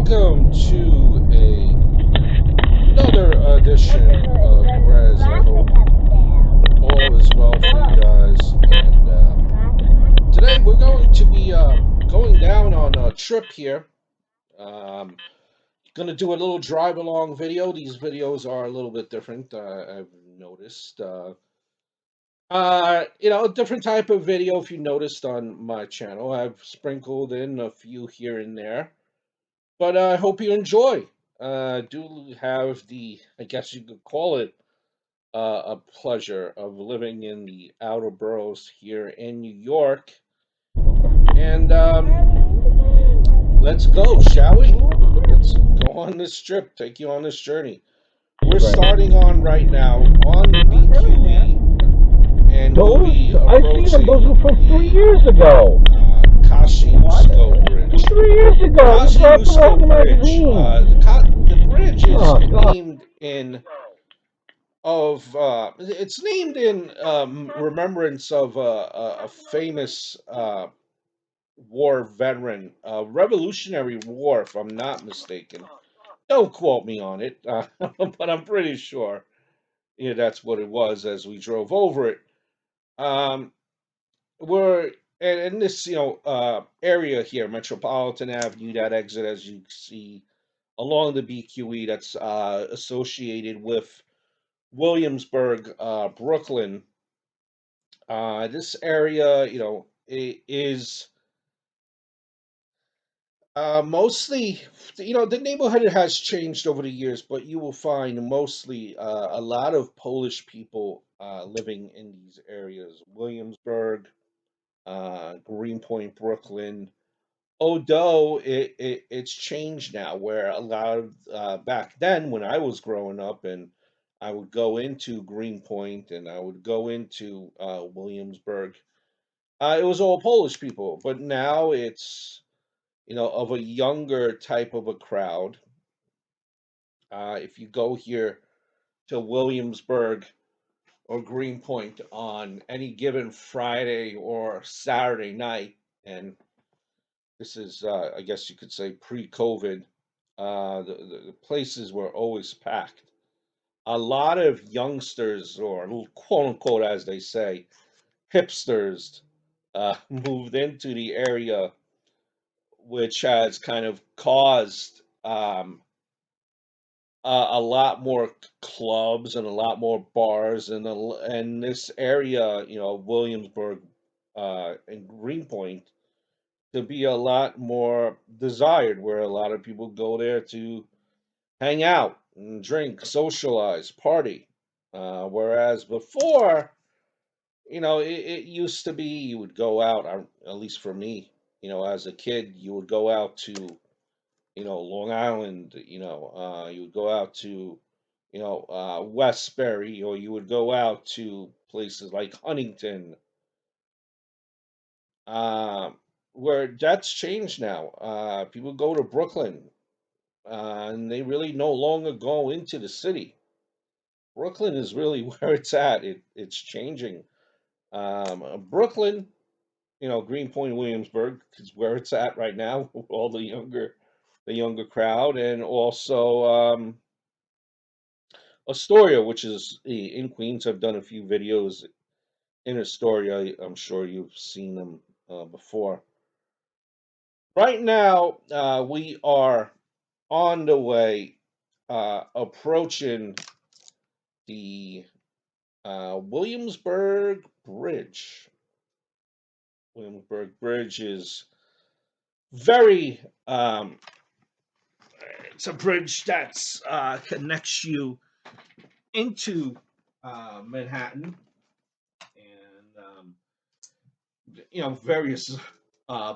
welcome to another edition of Res. I hope all is well for you guys. And today we're going to be going down on a trip here. Um, going to do a little drive along video. These videos are a little bit different. I've noticed. A different type of video. If you noticed on my channel, I've sprinkled in a few here and there. But I hope you enjoy. Do have I guess you could call it, a pleasure of living in the outer boroughs here in New York. And let's go, shall we? Let's go on this trip, take you on this journey. We're Right. starting on right now on the BQE, and we'll be I've seen them. Those approaching were from three the years ago. Kosciuszko Bridge. 3 years ago. This is right from off the Kosciuszko Bridge. magazine. The bridge is Oh, God. named in of it's named in remembrance of a famous war veteran, Revolutionary War, if I'm not mistaken. Don't quote me on it, but I'm pretty sure. Yeah, that's what it was as we drove over it. Um, we're and in this area here, Metropolitan Avenue, that exit as you see along the BQE, that's associated with Williamsburgh, Brooklyn. This area, is mostly, the neighborhood has changed over the years, but you will find mostly a lot of Polish people living in these areas. Williamsburg, Greenpoint, Brooklyn. Although it's changed now, where a lot of back then when I was growing up and I would go into Greenpoint and I would go into Williamsburg. It was all Polish people, but now it's of a younger type of a crowd. If you go here to Williamsburg or Greenpoint on any given Friday or Saturday night, and this is, I guess you could say, pre-COVID, the places were always packed. A lot of youngsters, or quote unquote, as they say, hipsters, moved into the area, which has kind of caused a lot more clubs and a lot more bars, and this area, Williamsburg and Greenpoint, to be a lot more desired, where a lot of people go there to hang out and drink, socialize, party. Whereas before, it used to be you would go out, at least for me, as a kid, you would go out to, Long Island, you would go out to, Westbury, or you would go out to places like Huntington, um, where that's changed now. People go to Brooklyn, and they really no longer go into the city. Brooklyn is really where it's at. It's changing. Brooklyn, Greenpoint, Williamsburg is where it's at right now. With all the younger crowd, and also Astoria, which is in Queens. I've done a few videos in Astoria. I'm sure you've seen them before. Right now, we are on the way, approaching the Williamsburg Bridge. Williamsburg Bridge is very, it's a bridge that's connects you into Manhattan, and various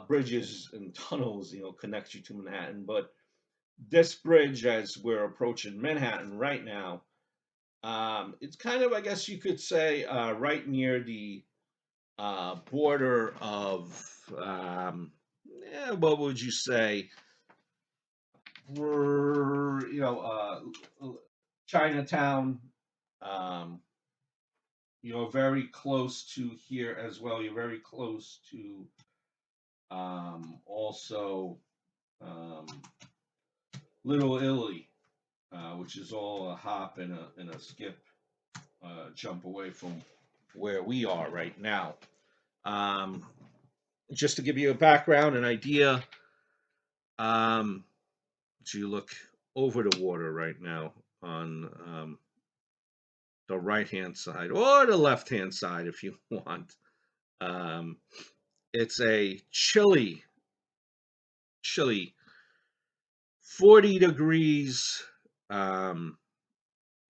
bridges and tunnels, connect you to Manhattan. But this bridge, as we're approaching Manhattan right now, it's kind of, I guess you could say, right near the border of, what would you say? We're, Chinatown. Um, you're very close to here as well. You're very close to, also, um, Little Italy, which is all a hop and a skip, jump away from where we are right now. Um, just to give you a background, an idea, um, so you look over the water right now on the right hand side or the left hand side if you want. Um, it's a chilly 40 degrees. Um,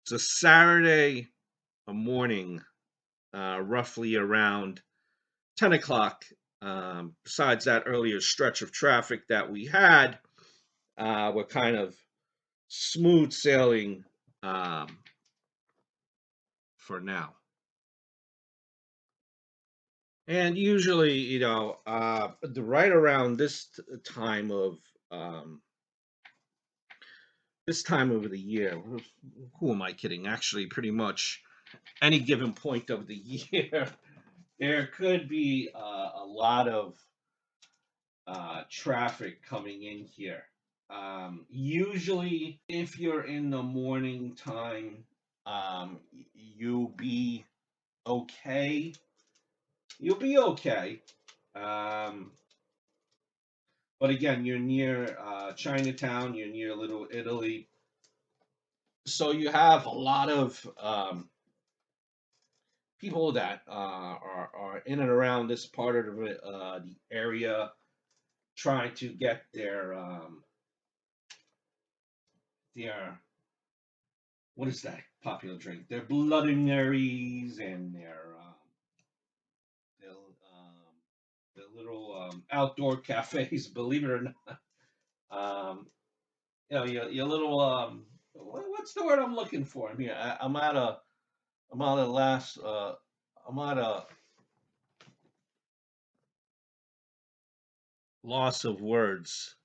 it's a Saturday morning, roughly around 10 o'clock. Besides that earlier stretch of traffic that we had, we're kind of smooth sailing um, for now. And usually, the right around time of um, this time of the year, who am I kidding? Actually, pretty much any given point of the year, there could be a lot of traffic coming in here. Usually, if you're in the morning time, you'll be okay. You'll be okay. Um, but again, you're near Chinatown, you're near Little Italy. So you have a lot of people that are in and around this part of the area trying to get their what is that popular drink? Their Bloody Marys and their little outdoor cafes. Believe it or not, your little what's the word I'm looking for? I'm here. I'm out of last. I'm out of loss of words.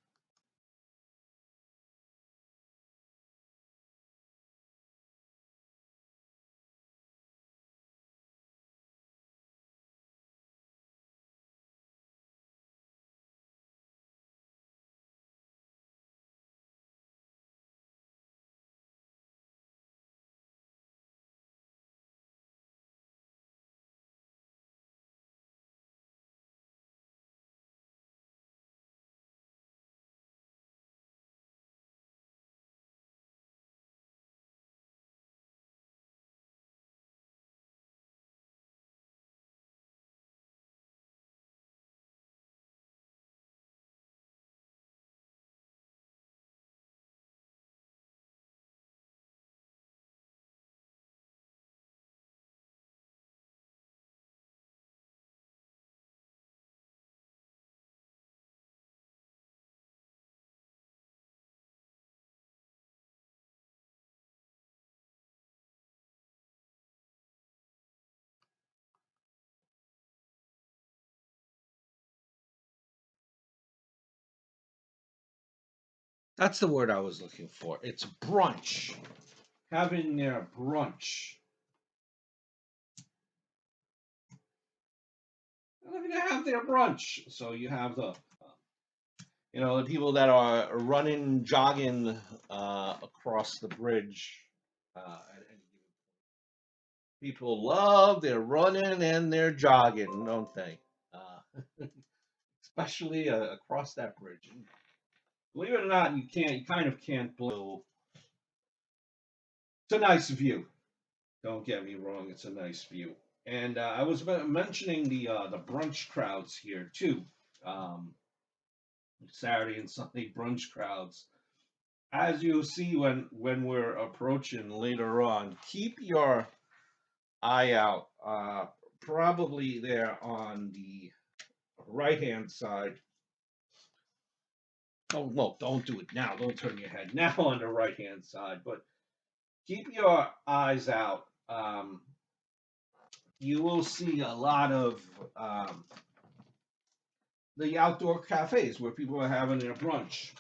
That's the word I was looking for. It's brunch. Having their brunch. They're going to have their brunch. So you have the people that are running, jogging across the bridge. At any given people love their running and their jogging, don't they? Especially across that bridge. And believe it or not, you kind of can't blow. It's a nice view. Don't get me wrong, it's a nice view. And I was mentioning the brunch crowds here too. Um, Saturday and Sunday brunch crowds. As you'll see when we're approaching later on, keep your eye out. Probably there on the right hand side. Oh no, don't do it now. Don't turn your head now on the right hand side, but keep your eyes out. You will see a lot of the outdoor cafes where people are having their brunch.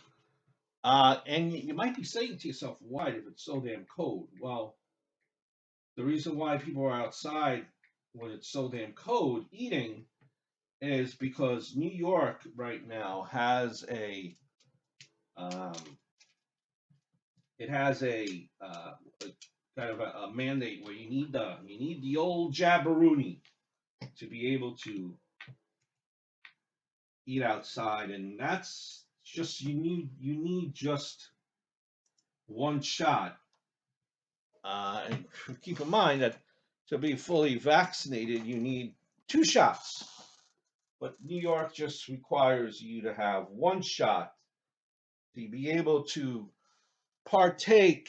And you might be saying to yourself, why, if it's so damn cold? Well, the reason why people are outside when it's so damn cold eating is because New York right now has um, it has a kind of a mandate where you need the old jabberoonie to be able to eat outside, and that's just you need just one shot. And keep in mind that to be fully vaccinated, you need two shots. But New York just requires you to have one shot to be able to partake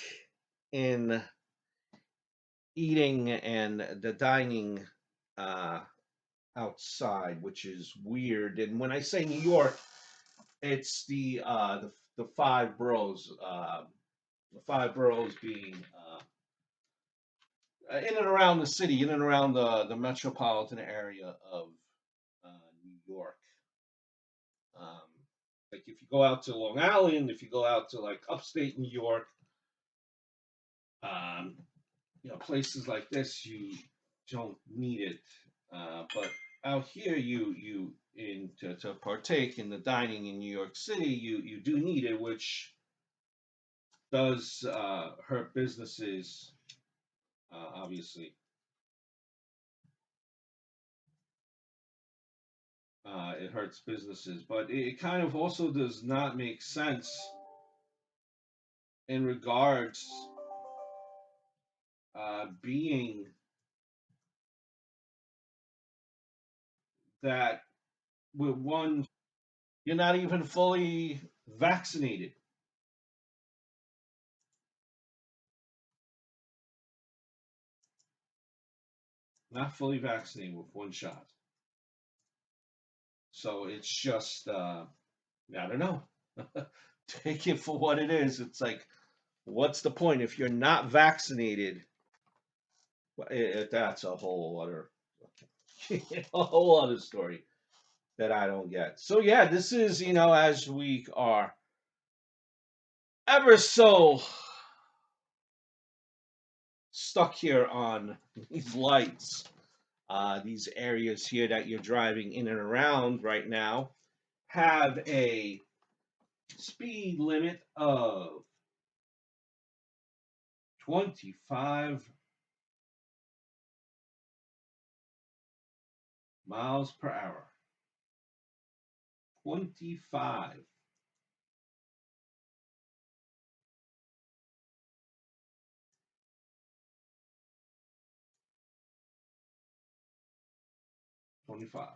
in eating and the dining uh, outside, which is weird. And when I say New York, it's the five boroughs. The five boroughs being in and around the city, in and around the metropolitan area of uh, New York. Um, like if you go out to Long Island, if you go out to like upstate New York, um, places like this, you don't need it. But out here, you in to partake in the dining in New York City, you do need it, which does hurt businesses, obviously. It hurts businesses, but it kind of also does not make sense in regards being that with one, you're not even fully vaccinated, not fully vaccinated with one shot. So it's just, I don't know. Take it for what it is. It's like, what's the point if you're not vaccinated? That's a whole other, a whole other story that I don't get. So yeah, this is as we are ever so stuck here on these lights, these areas here that you're driving in and around right now have a speed limit of 25 miles per hour. 25. 25.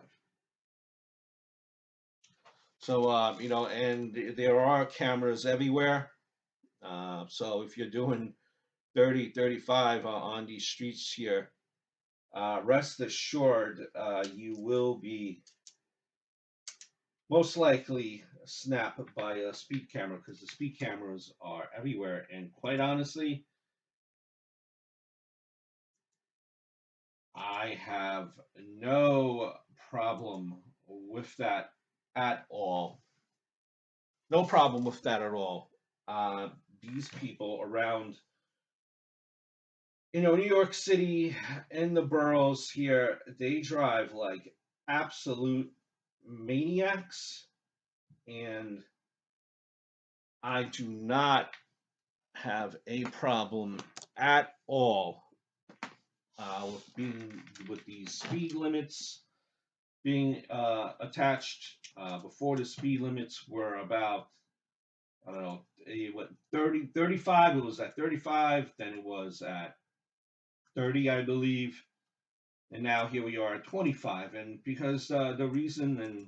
So, and there are cameras everywhere. So if you're doing 30, 35 on these streets here, rest assured you will be most likely snapped by a speed camera because the speed cameras are everywhere. And quite honestly, I have no problem with that at all. No problem with that at all. These people around, New York City and the boroughs here, they drive like absolute maniacs, and I do not have a problem at all with these speed limits being attached. Before the speed limits were about, I don't know, what 30, 35. It was at 35, then it was at 30, I believe, and now here we are at 25. And because the reason and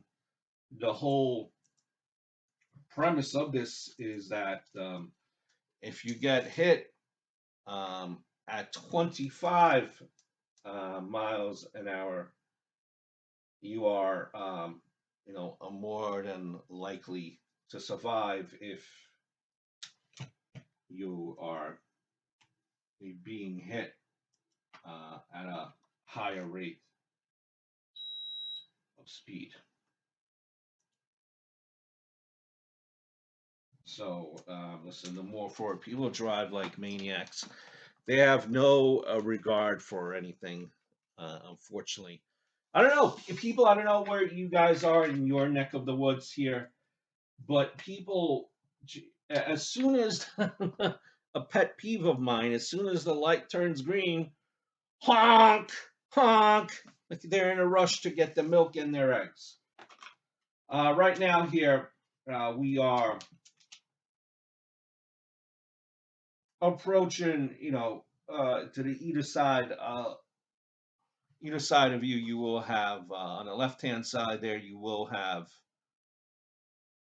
the whole premise of this is that if you get hit at 25 miles an hour, you are, more than likely to survive if you are being hit at a higher rate of speed. So, listen, the more forward people drive like maniacs, they have no regard for anything, unfortunately. I don't know. People, I don't know where you guys are in your neck of the woods here, but people, as soon as a pet peeve of mine. As soon as the light turns green, honk, honk, like they're in a rush to get the milk and their eggs. Right now here, we are approaching, to the either side of you, you will have on the left hand side there, you will have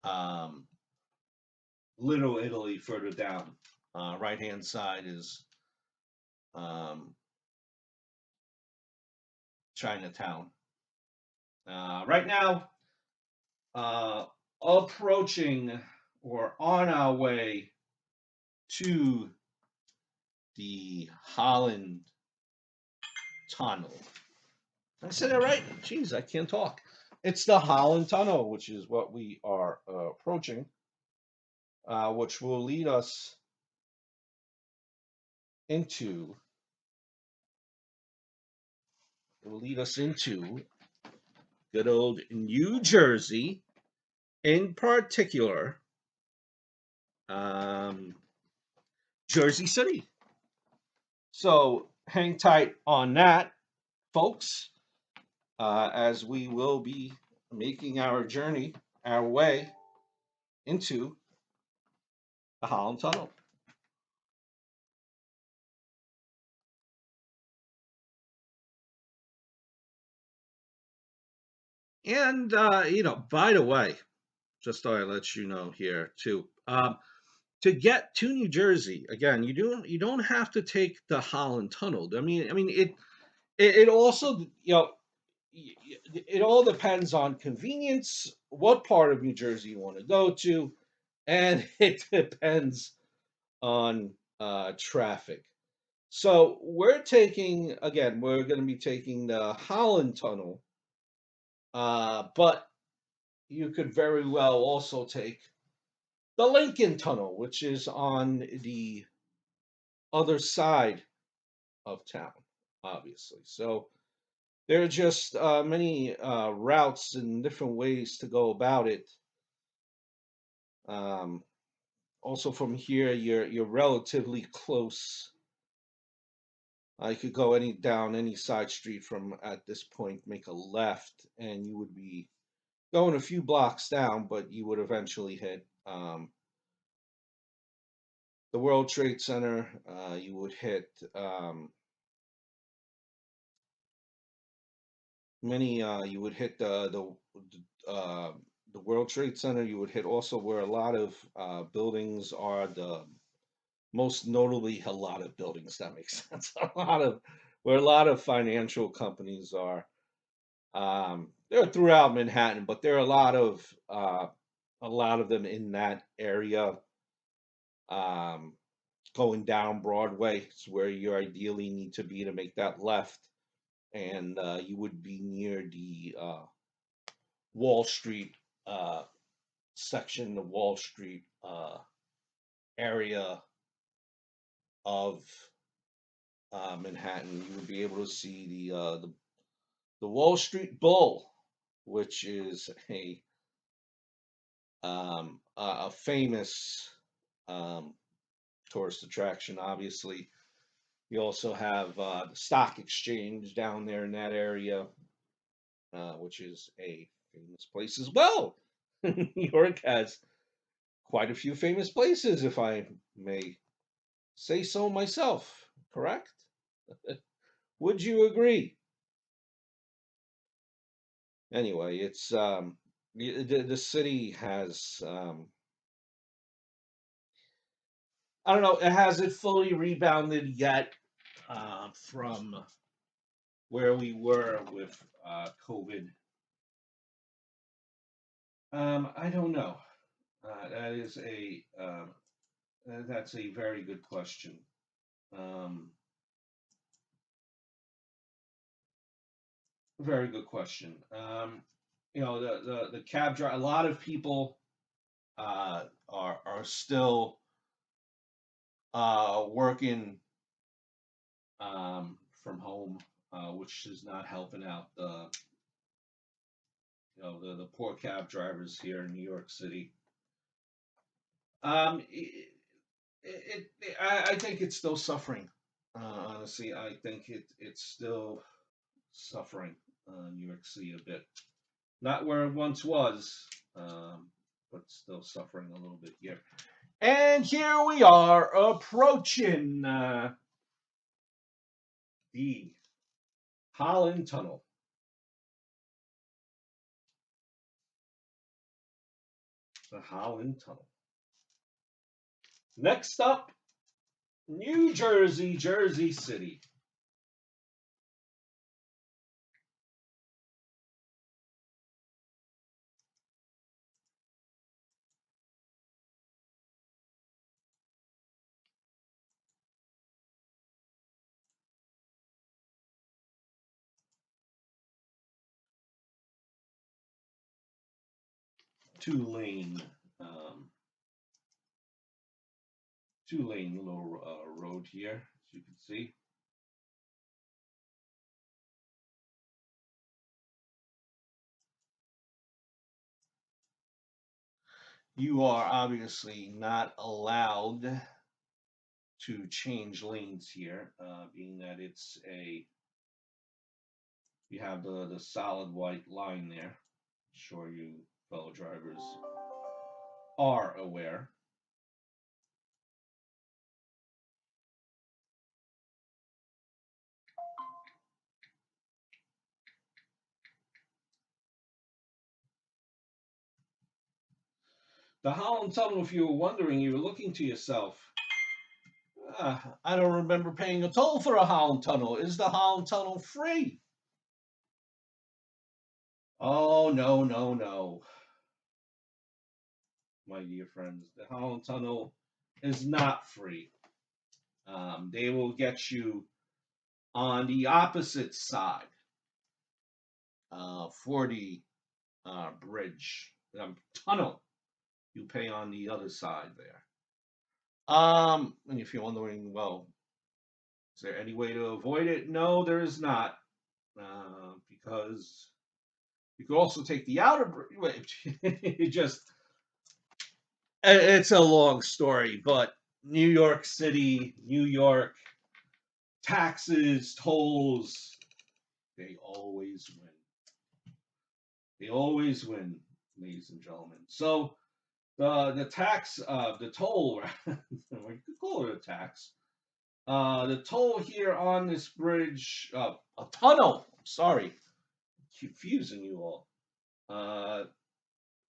um, Little Italy further down. Right hand side is um, Chinatown. Right now, uh, approaching or on our way to the Holland Tunnel. I said it right. Jeez, I can't talk. It's the Holland Tunnel, which is what we are approaching, which into will lead us into good old New Jersey, in particular, um, Jersey City. So hang tight on that, folks, as we will be making our journey, our way into the Holland Tunnel. And by the way, just thought I'd let you know here too. To get to New Jersey, again, you don't have to take the Holland Tunnel. I mean it also it all depends on convenience, what part of New Jersey you want to go to, and it depends on traffic. So we're going to be taking the Holland Tunnel, but you could very well also take the Lincoln Tunnel, which is on the other side of town, obviously. So there are just many routes and different ways to go about it. Um, Also, from here, you're relatively close. I could go down any side street from at this point, make a left, and you would be going a few blocks down, but you would eventually hit the World Trade Center. You would hit many. You would hit the World Trade Center. You would hit also where a lot of buildings are. The most notably, a lot of buildings. That makes sense. Where a lot of financial companies are. They're throughout Manhattan, but there are a lot of them in that area. Um, Going down Broadway is where you ideally need to be to make that left, and you would be near the Wall Street uh, section, the Wall Street area of Manhattan. You would be able to see the Wall Street Bull, which is a famous um, tourist attraction. Obviously, you also have the stock exchange down there in that area, which is a famous place as well. New York has quite a few famous places, if I may say so myself. Correct? Would you agree? Anyway, it's the city has I don't know, it hasn't fully rebounded yet from where we were with COVID. I don't know. That is that's a very good question. Um, Very good question. The cab driver. A lot of people are still working from home, which is not helping out the poor cab drivers here in New York City. Um, I think it's still suffering. Honestly, I think it's still suffering. New York City a bit, not where it once was, um, but still suffering a little bit here. And here we are approaching the Holland Tunnel. The Holland Tunnel. Next up, New Jersey, Jersey City. Two lane, um, two lane little road here, as you can see. You are obviously not allowed to change lanes here, being that it's a you have the solid white line there. I'm sure you fellow drivers are aware. The Holland Tunnel, if you were wondering, you were looking to yourself, I don't remember paying a toll for a Holland Tunnel. Is the Holland Tunnel free? Oh, no, no, no, my dear friends. The Holland Tunnel is not free. They will get you on the opposite side for the bridge tunnel. You pay on the other side there. And if you're wondering, well, is there any way to avoid it? No, there is not, because you could also take the outer bridge. It just it's a long story, but New York City, New York taxes, tolls, they always win. They always win, ladies and gentlemen. So the tax, the toll, we could call it a tax. The toll here on this bridge, a tunnel. Sorry, confusing you all. Uh,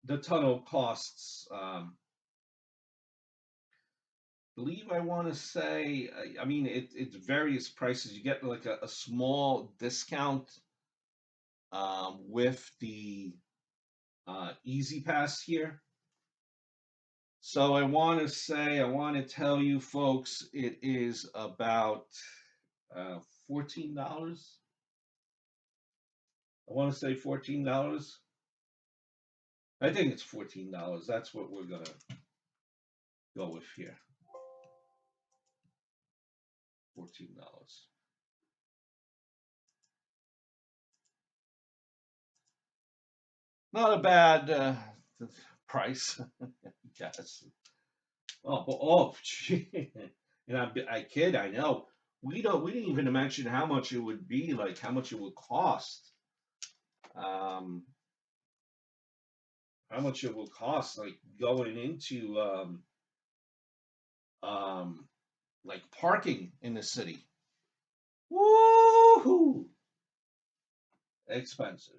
the tunnel costs, believe I want to say, I mean, it's various prices. You get like a small discount with the Easy Pass here. So I want to tell you folks, it is about $14. I want to say $14. I think it's $14. That's what we're gonna go with here. $14. Not a bad price, I guess. Gee. And I kid, I know. We didn't even mention how much it would be, like how much it would cost. Um, how much it will cost, like going into um, like parking in the city. Woohoo! Expensive,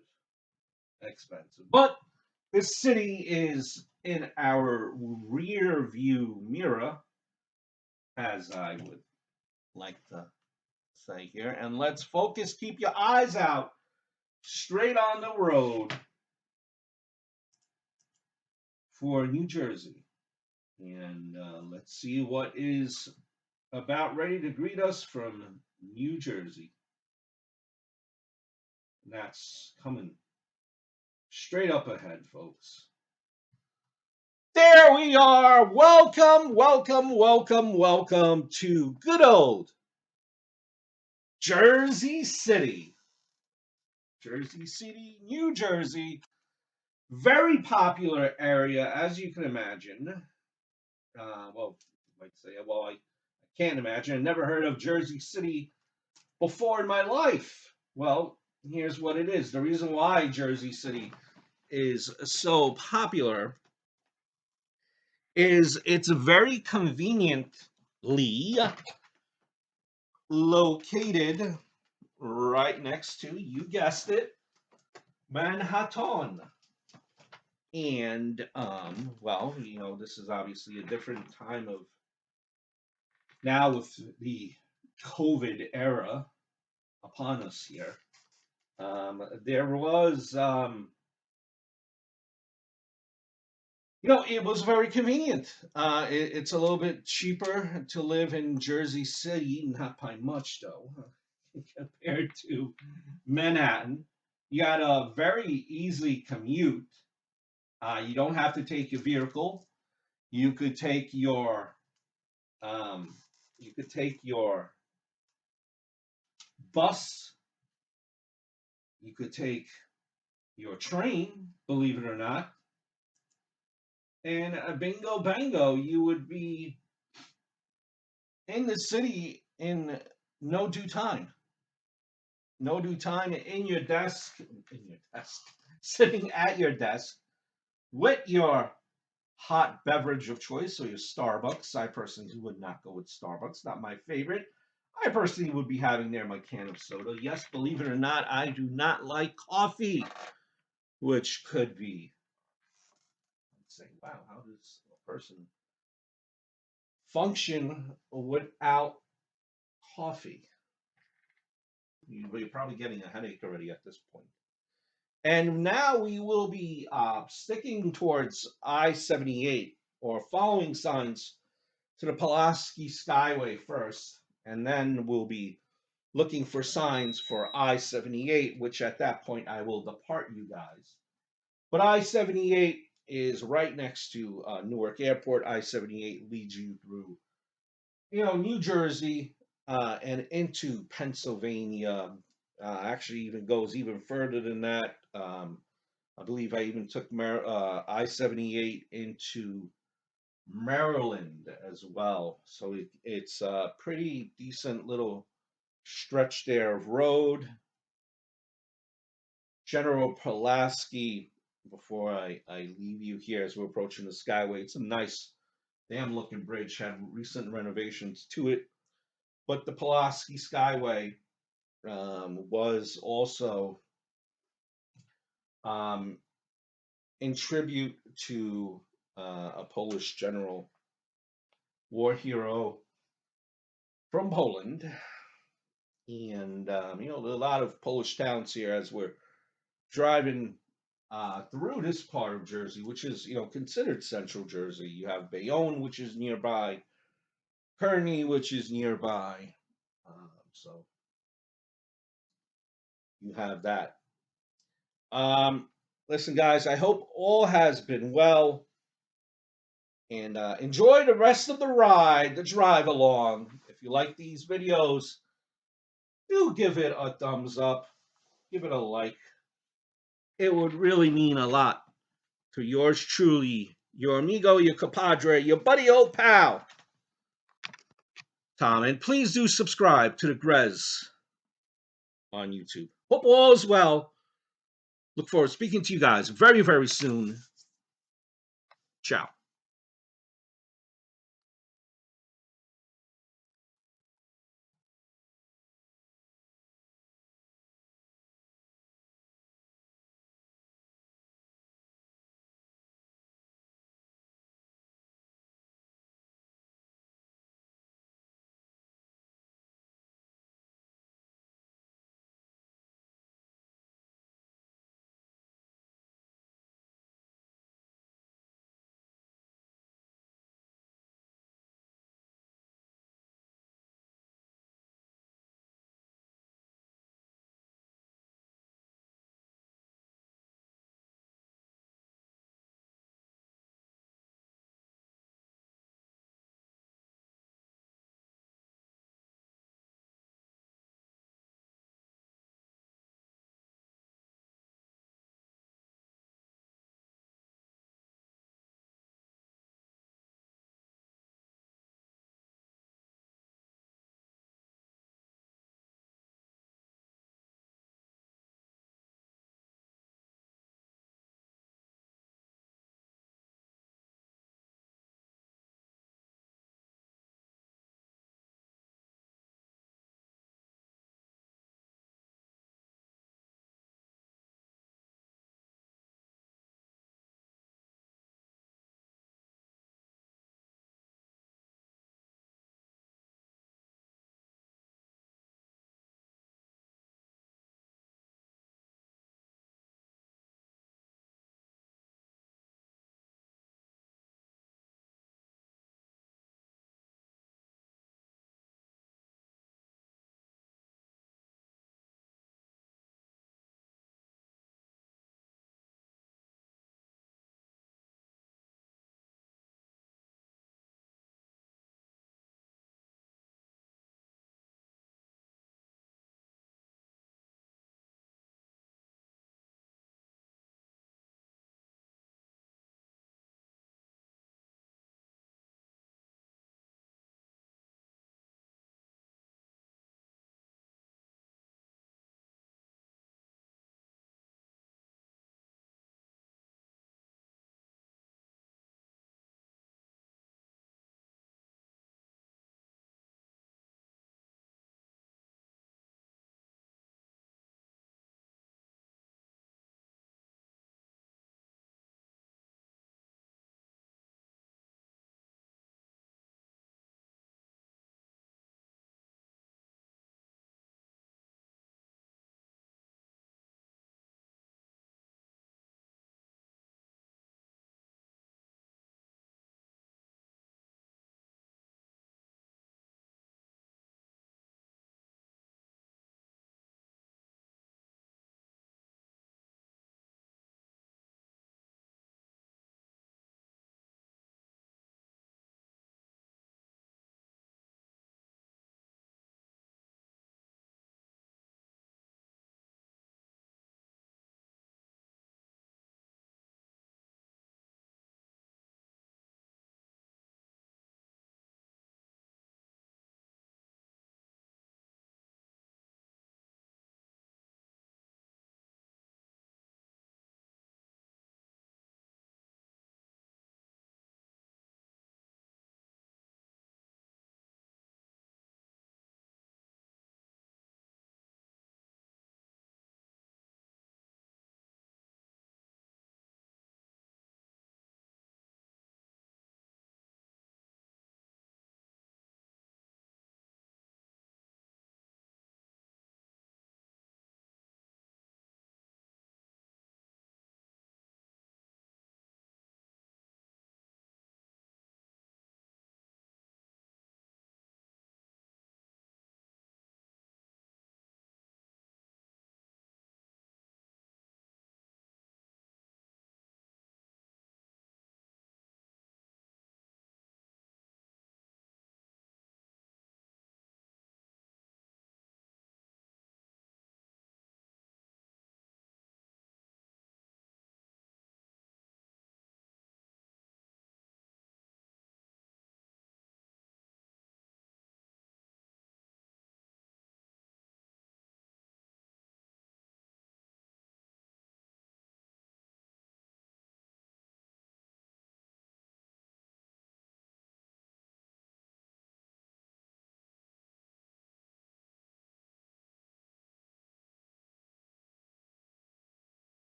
expensive. But the city is in our rear view mirror, as I would like to say here. And let's focus, keep your eyes out straight on the road for New Jersey. And let's see what is about ready to greet us from New Jersey. And that's coming straight up ahead, folks. There we are. Welcome, welcome, welcome, welcome to good old Jersey City. Jersey City, New Jersey. Very popular area, as you can imagine. Well, You might say, well, I can't imagine. I never heard of Jersey City before in my life. Well, here's what it is. The reason why Jersey City is so popular is it's very conveniently located right next to, you guessed it, Manhattan. And well, this is obviously a different time of now with the COVID era upon us here. There was it was very convenient. It's a little bit cheaper to live in Jersey City, not by much though, compared to Manhattan. You got a very easy commute. You don't have to take your vehicle. You could take your um, bus. You could take your train. Believe it or not, and bingo bango, you would be in the city in no due time. No due time in your desk, sitting at your desk with your hot beverage of choice, so your Starbucks. I personally would not go with Starbucks, not my favorite. I personally would be having there my can of soda. Yes, believe it or not, I do not like coffee, which could be saying, wow, how does a person function without coffee? You're probably getting a headache already at this point. And now we will be sticking towards I-78 or following signs to the Pulaski Skyway first, and then we'll be looking for signs for I-78, which at that point I will depart you guys. But I-78 is right next to Newark Airport. I-78 leads you through, New Jersey and into Pennsylvania. Actually, even goes even further than that. I believe I even took I-78 into Maryland as well. So it's a pretty decent little stretch there of road. General Pulaski, before I leave you here as we're approaching the Skyway, it's a nice, damn looking bridge, had recent renovations to it. But the Pulaski Skyway was also um, in tribute to a Polish general, war hero from Poland. And, a lot of Polish towns here as we're driving through this part of Jersey, which is, considered central Jersey. You have Bayonne, which is nearby, Kearney, which is nearby. So you have that. Um, Listen, guys, I hope all has been well. And enjoy the rest of the ride, the drive along. If you like these videos, do give it a thumbs up, give it a like. It would really mean a lot to yours truly, your amigo, your compadre, your buddy old pal, Tom. And please do subscribe to the Grez on YouTube. Hope all is well. Look forward to speaking to you guys very, very soon. Ciao.